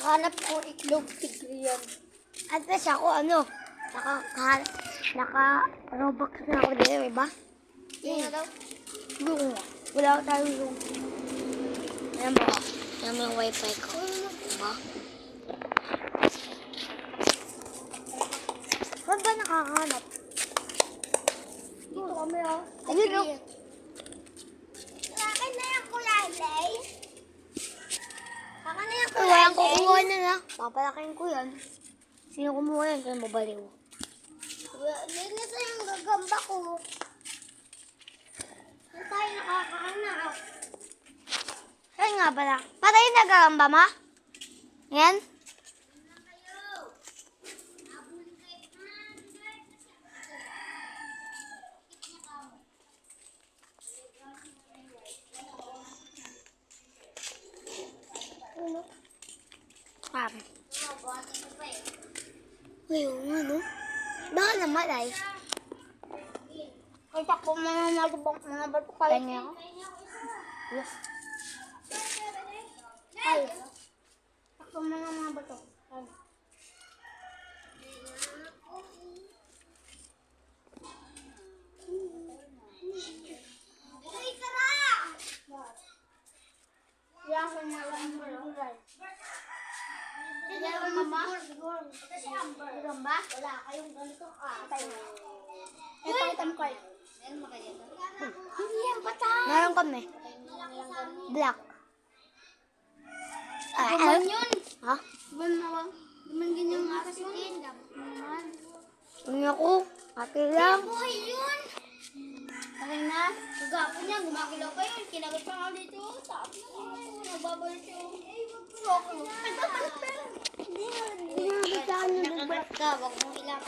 Hanap ko itlog tigriyan. At least ako naka-robux na ako dito, diba? Yung na daw. Yung, wala tayong yung. Ayan mo, yan mo yung wifi ko. Diba? Saan ba nakakahanap? Dito kami Ayun o. Akin na yung kulalay. Akin na yung Ay, walang kukuha na na. Papalakin ko yan. Sino kumuha yan? Kaya mabaliw. Linis na yung gagamba ko. Saan tayo nakakahanap? Saan nga pala? Patay na gagamba, ma? Yan? Pare. Ngayon nga, no? Baka namalay. Ay, takbo mga bato ka. Kaya ako? Yes. Ay, takbo mga bato. Ay. Ay, tara! Yan ko na lang yung Yan ang mama? Siguro. Ito si Amber. Gamba? Wala kayong ganito ka. Eh, pakitan ko. Meron mo kayo? Hindi yan, patay. Meron kami. Black. Guman yun. Ha? Guman na ba? Guman ganyan nga kasi yun. Guman. Hindi ako. Ate lang. Buhay yun. Okay na. Kagapon niya, gumakilaw pa yun. Kinagat pa nga dito. Taas na yun. Nagbabalik yun. Eh, wag ko. Nagbabalik pa yun. Hindi na. Hindi na. Nakagat ka. Wag mong ilapit.